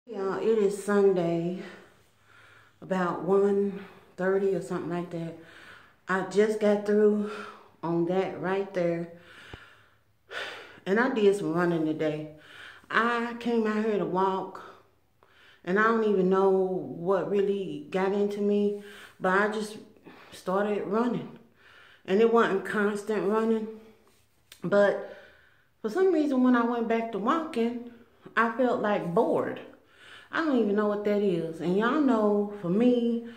Y'all, it is Sunday, about 1:30 or something like that. I just got through on that right there, and I did some running today. I came out here to walk, and I don't even know what really got into me, but I just started running. And it wasn't constant running, but for some reason when I went back to walking, I felt like bored. I don't even know what that is. And y'all know, for me,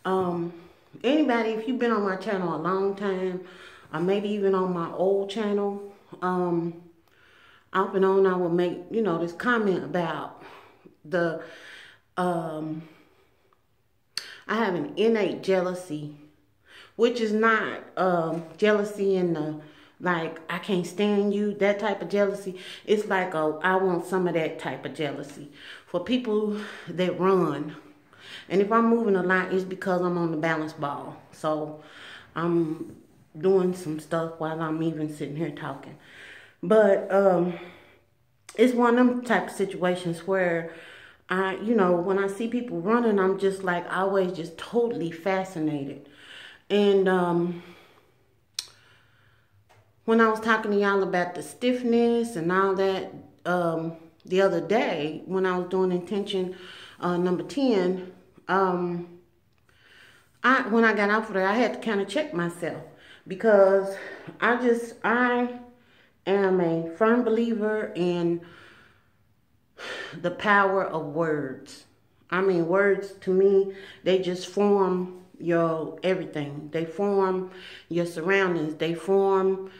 anybody, if you've been on my channel a long time, or maybe even on my old channel, off and on I will make, this comment about the, I have an innate jealousy, which is not jealousy in the, like, I can't stand you, that type of jealousy. It's like I want some of that type of jealousy. For people that run, and if I'm moving a lot, it's because I'm on the balance ball. So I'm doing some stuff while I'm even sitting here talking. But it's one of them type of situations where when I see people running, I'm just like always just totally fascinated. And when I was talking to y'all about the stiffness and all that the other day, when I was doing intention number 10, when I got off of there, I had to kind of check myself, because I am a firm believer in the power of words. I mean, words to me, they just form your everything. They form your surroundings. They form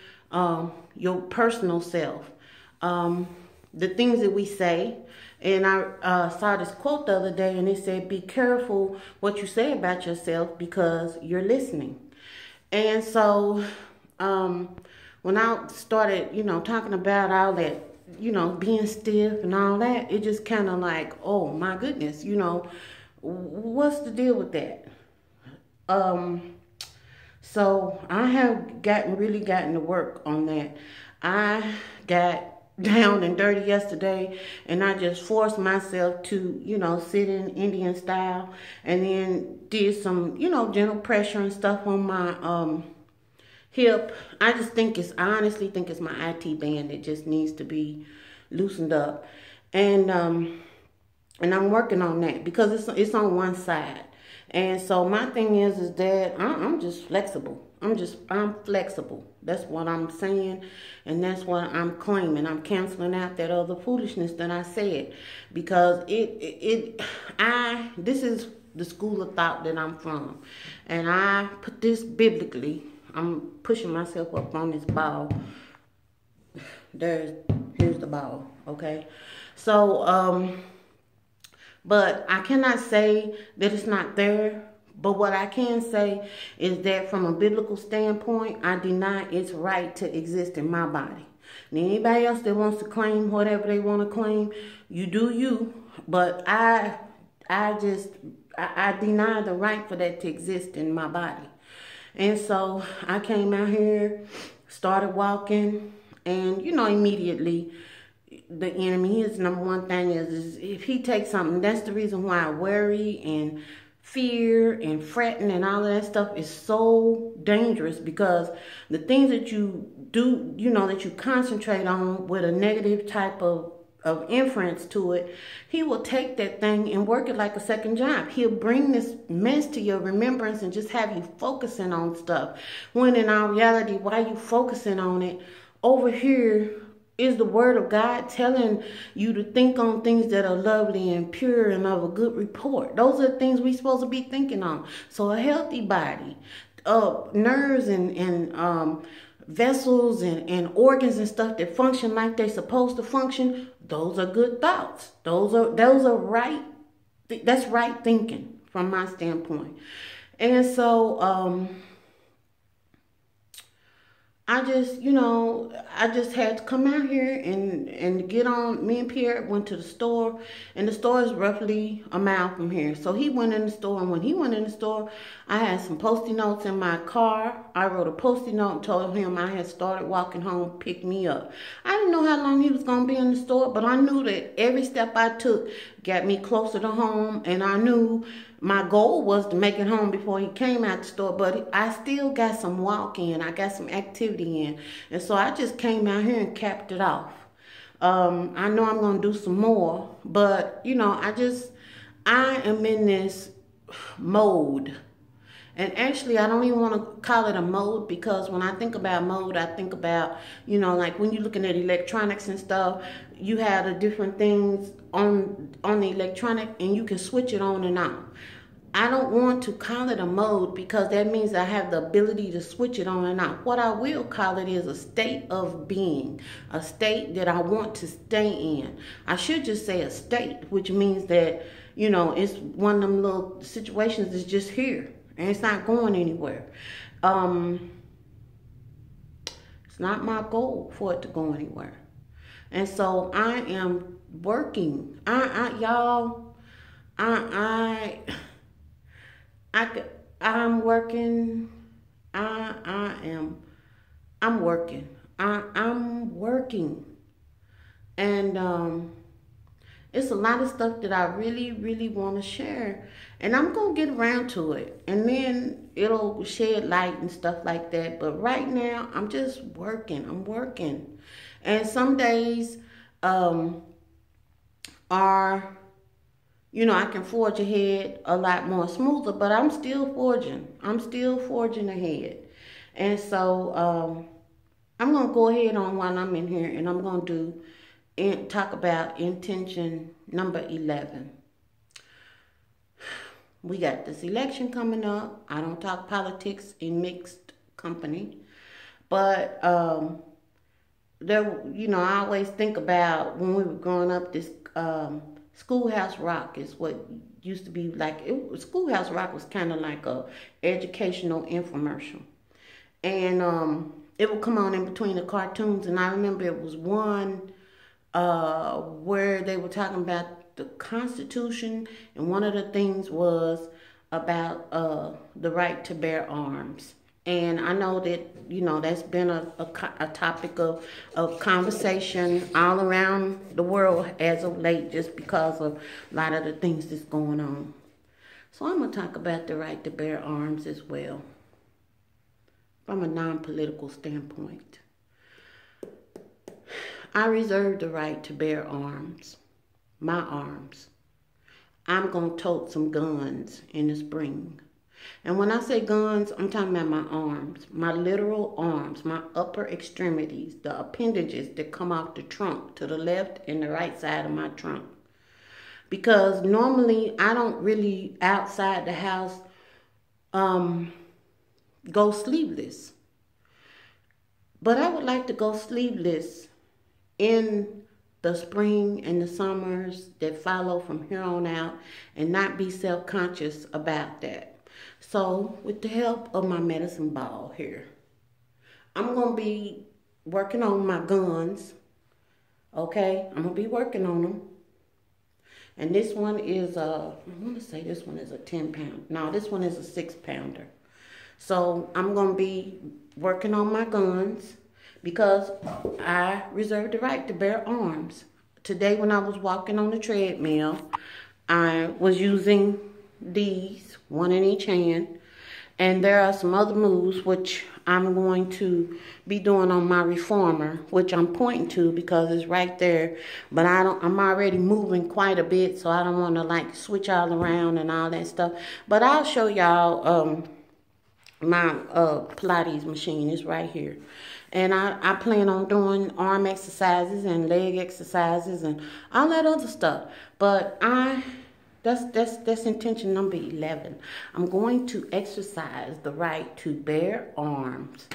your personal self. The things that we say. And I saw this quote the other day, and it said, be careful what you say about yourself, because you're listening. And so when I started, talking about all that, being stiff and all that, it just kind of like, oh my goodness, what's the deal with that? So I have really gotten to work on that. I got down and dirty yesterday, and I just forced myself to, sit in Indian style, and then did some, gentle pressure and stuff on my hip. I honestly think it's my IT band that just needs to be loosened up. And I'm working on that, because it's on one side. And so my thing is that I'm just flexible. I'm flexible. That's what I'm saying, and that's what I'm claiming. I'm canceling out that other foolishness that I said, because this is the school of thought that I'm from, and I put this biblically. I'm pushing myself up on this ball. Here's the ball, okay? So, but I cannot say that it's not there. But what I can say is that from a biblical standpoint, I deny its right to exist in my body. And anybody else that wants to claim whatever they want to claim, you do you. But I deny the right for that to exist in my body. And so I came out here, started walking, and immediately the enemy, his number one thing is if he takes something, that's the reason why I worry and fear and fretting and all of that stuff is so dangerous, because the things that you do, that you concentrate on with a negative type of inference to it, he will take that thing and work it like a second job. He'll bring this mess to your remembrance and just have you focusing on stuff, when in our reality, while you focusing on it, over here is the word of God telling you to think on things that are lovely and pure and of a good report. Those are the things we're supposed to be thinking on. So a healthy body, nerves and vessels and organs and stuff that function like they're supposed to function, those are good thoughts. Those are right. That's right thinking from my standpoint. And so I just had to come out here and get on. Me and Pierre went to the store, and the store is roughly a mile from here. So he went in the store, and when he went in the store, I had some Post-it notes in my car. I wrote a Post-it note and told him I had started walking home, pick me up. I didn't know how long he was going to be in the store, but I knew that every step I took, got me closer to home, and I knew my goal was to make it home before he came out the store, but I still got some walk in. I got some activity in. And so I just came out here and capped it off. I know I'm going to do some more, but, you know, I am in this mode. And actually, I don't even want to call it a mode, because when I think about mode, I think about, you know, like when you're looking at electronics and stuff, you have the different things on the electronic, and you can switch it on and off. I don't want to call it a mode, because that means I have the ability to switch it on and off. What I will call it is a state of being, a state that I want to stay in. I should just say a state, which means that, you know, it's one of them little situations that's just here. And it's not going anywhere. It's not my goal for it to go anywhere. And so I am working. I'm working. I'm working. And it's a lot of stuff that I really, really want to share. And I'm going to get around to it. And then it'll shed light and stuff like that. But right now, I'm just working. I'm working. And some days are, you know, I can forge ahead a lot more smoother. But I'm still forging. I'm still forging ahead. And so I'm going to go ahead on while I'm in here. And I'm going to do and talk about intention number 11. We got this election coming up. I don't talk politics in mixed company, but there, you know, I always think about when we were growing up. This Schoolhouse Rock is what used to be like. Schoolhouse Rock was kind of like a educational infomercial, and it would come on in between the cartoons. And I remember it was one where they were talking about the Constitution, and one of the things was about the right to bear arms. And I know that, you know, that's been a topic of conversation all around the world as of late, just because of a lot of the things that's going on. So I'm going to talk about the right to bear arms as well, from a non-political standpoint. I reserve the right to bear arms, my arms. I'm going to tote some guns in the spring. And when I say guns, I'm talking about my arms, my literal arms, my upper extremities, the appendages that come off the trunk to the left and the right side of my trunk. Because normally I don't really outside the house go sleeveless. But I would like to go sleeveless in the spring and the summers that follow from here on out, and not be self-conscious about that. So with the help of my medicine ball here, I'm going to be working on my guns. Okay, I'm going to be working on them. And this one is I want to say this one is a 10-pound. No, this one is a 6-pounder. So I'm going to be working on my guns, because I reserve the right to bear arms. Today when I was walking on the treadmill, I was using these, one in each hand. And there are some other moves which I'm going to be doing on my reformer, which I'm pointing to because it's right there. But I'm already moving quite a bit, so I don't want to like switch all around and all that stuff. But I'll show y'all my Pilates machine is right here. And I plan on doing arm exercises and leg exercises and all that other stuff. But that's intention number 11. I'm going to exercise the right to bear arms.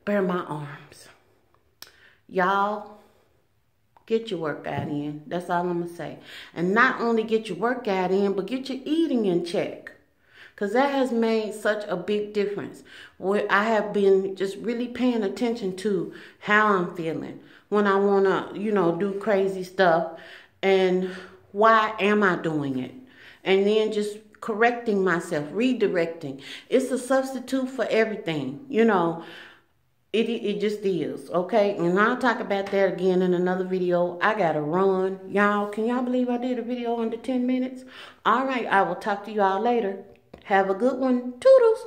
Bear my arms. Y'all, get your workout in. That's all I'm going to say. And not only get your workout in, but get your eating in check. Because that has made such a big difference. Where I have been just really paying attention to how I'm feeling when I want to, you know, do crazy stuff. And why am I doing it? And then just correcting myself, redirecting. It's a substitute for everything. You know, It just is, okay? And I'll talk about that again in another video. I gotta run. Y'all, can y'all believe I did a video under 10 minutes? All right, I will talk to y'all later. Have a good one. Toodles.